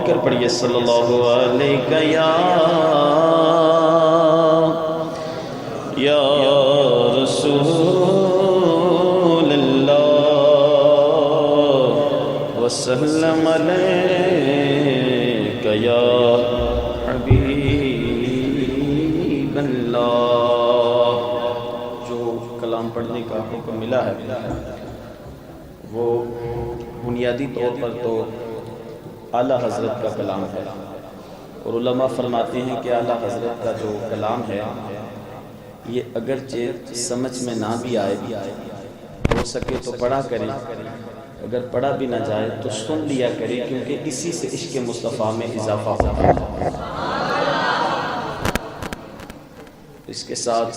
کر پڑھیے صلی اللہ علیہ یا رسول اللہ وسلم علیک یا حبیب اللہ۔ جو کلام پڑھنے کا حکم ملا ہے وہ بنیادی طور پر تو اعلیٰ حضرت کا کلام ہے، اور علماء فرماتے ہیں کہ اعلیٰ حضرت کا جو کلام ہے یہ اگرچہ سمجھ میں نہ بھی آئے ہو سکے تو پڑھا کریں، اگر پڑھا بھی نہ جائے تو سن لیا کریں، کیونکہ اسی سے عشق مصطفیٰ میں اضافہ ہوتا ہے۔ اس کے ساتھ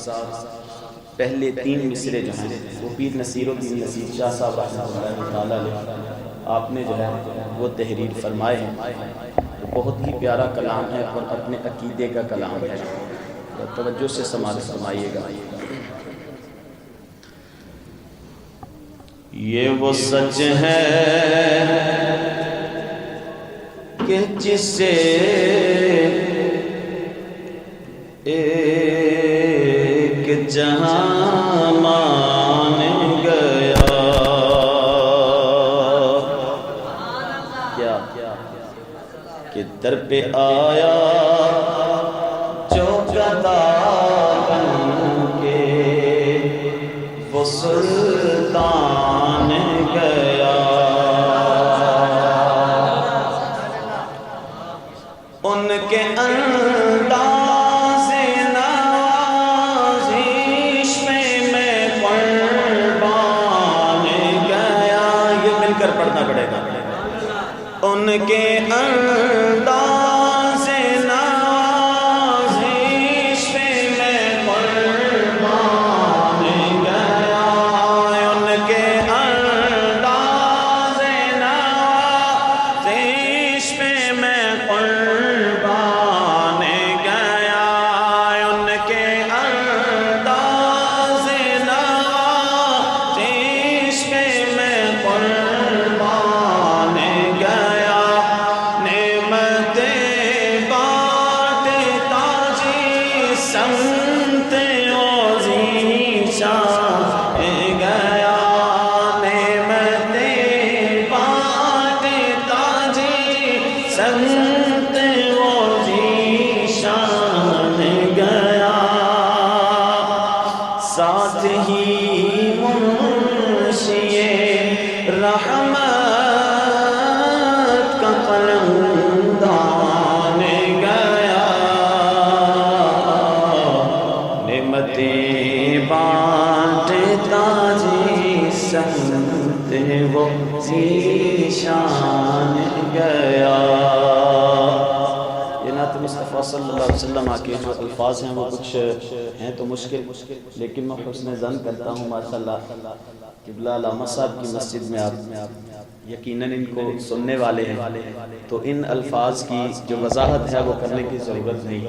پہلے 3 مصرے جو ہیں وہ پیر نصیر الدین نصیر شاہ صاحب رحمۃ اللہ تعالیٰ علیہ آپ نے جو ہے وہ تحریر فرمائے ہیں۔ بہت ہی پیارا کلام ہے اور اپنے عقیدے کا کلام ہے، توجہ سے سماعت فرمائیے گا۔ یہ وہ سچ ہے کہ جسے ایک جہاں مان گیا، کیا کہ در پہ آیا جو گدا بن کے وہ سلطان گیا، ان کے انداز نوازش میں قربان گیا۔ یہ مل کر پڑھنا پڑے گا۔ ان کے انداز نوازش میں قربان گیا، ان کے انداز نوازش میں قربان گیا، ان کے انداز نوازش میں قربان گیا، نعمتیں بانٹتا جی سمت عظیم گیا، نعمتیں بانٹتا جی سمت عظیم گیا، ساتھ ہی منشی رحمت کا قلمدان گیا، نعمتیں بانٹتا جی سمت وہ ذیشان گیا۔ یہ نعت مصطفیٰ صلی اللہ علیہ وسلم کے جو الفاظ ہیں وہ کچھ ہیں تو مشکل، لیکن میں حسن ظن کرتا ہوں ماشاءاللہ قبلہ علامہ صاحب کی مسجد میں آپ یقیناً ان کو سننے والے ہیں، تو ان الفاظ کی جو وضاحت ہے وہ کرنے کی ضرورت نہیں۔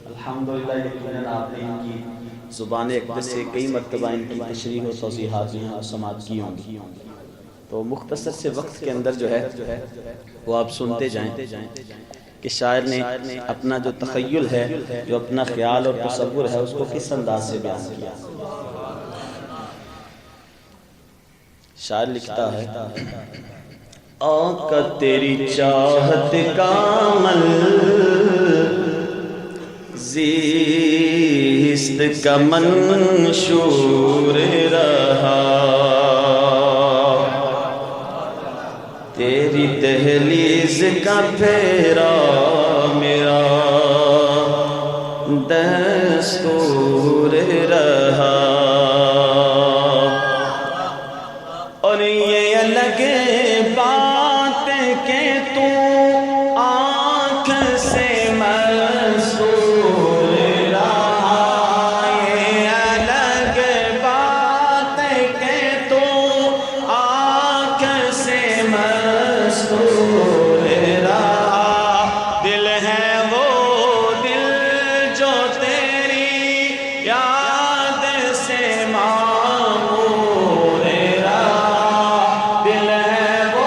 الحمدللہ یقیناً آپ نے ان کی زبان اقدس سے کئی مرتبہ ان کی تشریح و توضیحات جو ہیں سماعت کی ہوں گی، تو مختصر سے وقت کے اندر جو ہے وہ آپ سنتے جائیں کہ شاعر نے اپنا جو تخیل ہے، جو اپنا خیال اور تصور ہے، اس کو کس انداز سے بیان کیا۔ شاعر لکھتا ہے، آقا تیری چاہت کا عمل زیست کا منشور رہا، تیری دہلیز کا پھیرا میرا دستور رہا، اور یہ الگ بات کہ تو آنکھ سے مستور رہا، یہ الگ بات کہ تو آنکھ سے مستور رہا، دل ہے وہ دل جو تیری یاد سے معمور رہا، دل ہے وہ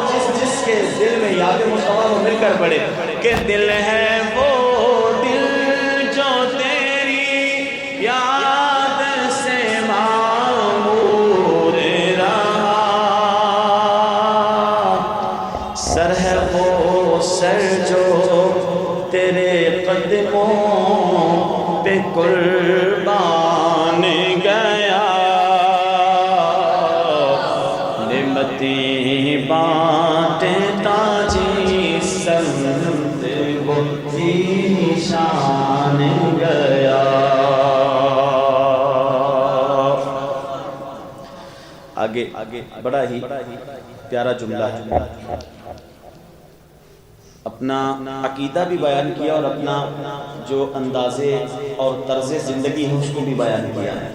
جس کے دل میں یاد مصطفیٰ کو مل کر پڑے کہ دل ہے وہ دل جو تیری یاد سے معمور رہا، سر ہے وہ سر جو تیرے قدموں پہ قربان گیا، نعمتیں بانٹے تاجی سمت وہ شان گیا۔ آگے بڑا ہی پیارا جملہ ہے، اپنا عقیدہ بھی بیان کیا اور اپنا جو اندازے اور طرز زندگی ہے اس کو بھی بیان کیا ہے،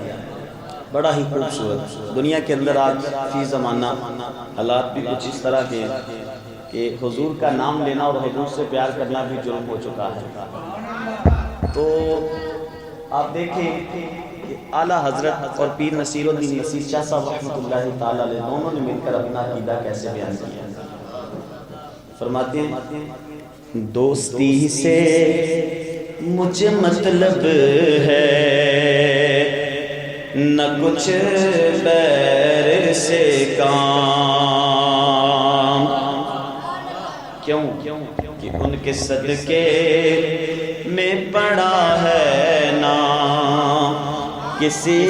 بڑا ہی خوبصورت۔ دنیا کے اندر آج فی زمانہ حالات بھی کچھ اس طرح کے ہیں کہ حضور کا نام لینا اور حضور سے پیار کرنا بھی جرم ہو چکا ہے۔ تو آپ دیکھیں کہ اعلیٰ حضرت اور پیر نصیر الدین نصیر شاہ صاحب رحمۃ اللہ تعالیٰ علیہ دونوں نے مل کر اپنا عقیدہ کیسے بیان کیا۔ فرماتے ہیں دوستی سے مجھے مطلب ہے نہ کچھ بیر سے کام، کیوں کہ ان کے صدقے میں پڑا ہے نام کسی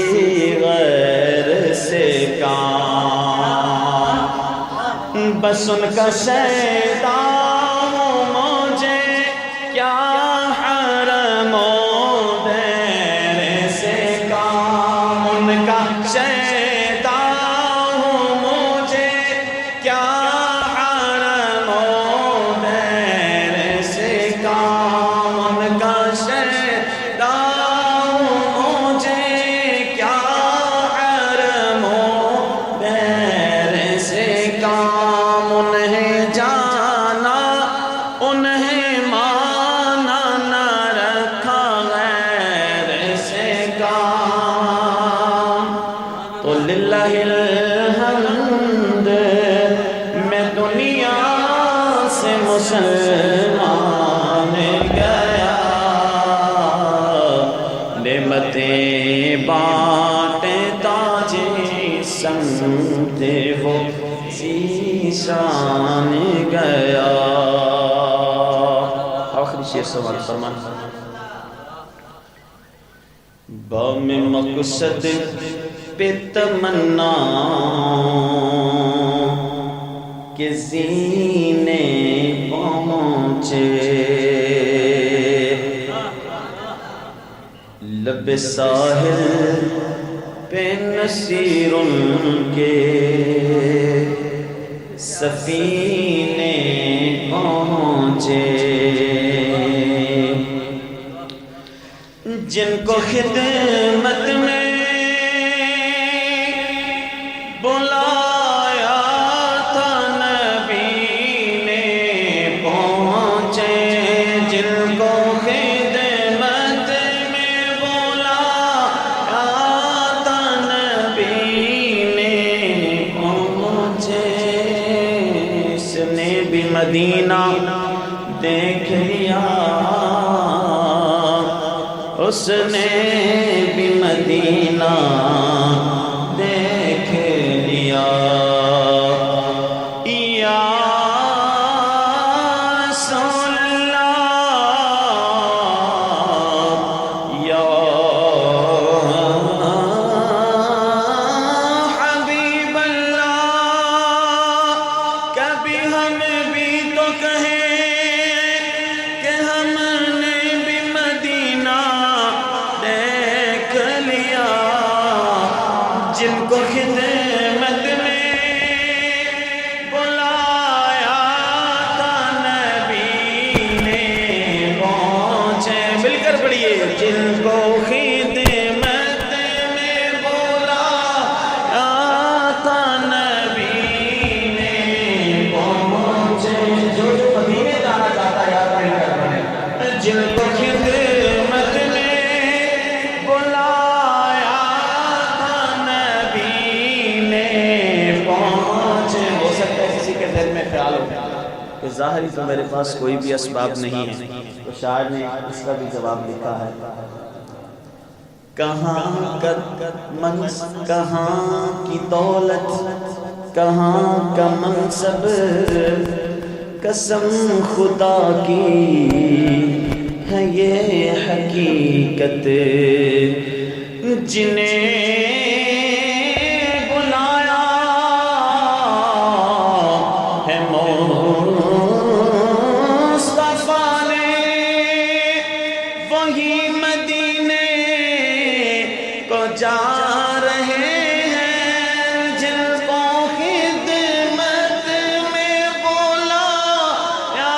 غیر سے کام، بس ان کا شیدا ہوں مجھے کیا حرم و دیر سے کام، ان کا شیدا ہوں مجھے کیا حرم و دیر سے کام، ان کا شیدا ہوں مجھے کیا حرم و دیر سے کام، انہیں جانا انہیں مانا نہ رکھا غیر سے کام، تو للہ الحمد میں دنیا سے مسلمان گیا، نعمتیں بانٹے تاجی سمت وہ شان گیا۔ آخری شعر سوال فرمان بام مقصد پہ تمنا کہ زینے پہنچے، لب ساحل پہ نصیر کے سفینے پہنچے، جن کو خدمت میں بلایا تھا نبی نے پہنچے، جن کو خدمت میں بلایا تھا نبی نے پہنچے، اس نے بھی مدینہ دیکھ لیا، اس نے بھی مدینہ دیکھ لیا، یا رسول اللہ یا حبیب اللہ، کبھی ہم بھی تو کہیں کہ ہم نے بھی مدینہ دیکھ لیا، جن کو خدمت میں بلایا تھا نبی نے پہنچے، مل کر پڑھیے، جن کو خدمت میں بلایا تھا نبی نے پہنچے، جو مدینے جانا چاہتا ہے یاد مل کر پڑھیں، جن کو خدمت میں بلایا تھا نبی نے پہنچے۔ ہو سکتا ہے کسی کے دل میں خیال ہو کہ ظاہری تو میرے پاس کوئی بھی اسباب نہیں ہے. تو شاعر نے اس کا بھی جواب لکھا ہے. کہاں کا کہاں کی دولت، کہاں کا منصب، قسم خدا کی ہے یہ حقیقت. جنہیں بلایا ہے مصطفیٰ نے، وہی مدینے کو جا رہے ہیں. جن کو خدمت میں بلایا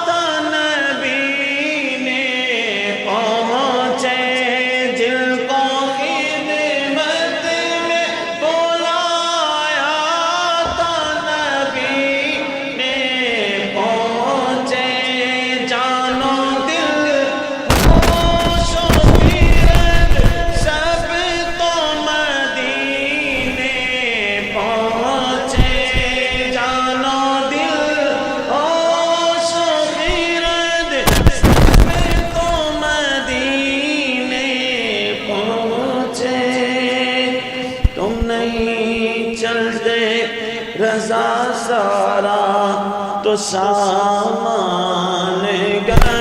تھا نبی نے پہنچے. جن کو خدمت میں بلایا تھا نبی نے پہنچے. جانو دل ہوش و خیرت سب تو مدینے پہنچے. جانو دل ہوش و خیرت سب تو مدینے پہنچے. تم نہیں چلتے رضا سارا تو سامان گھر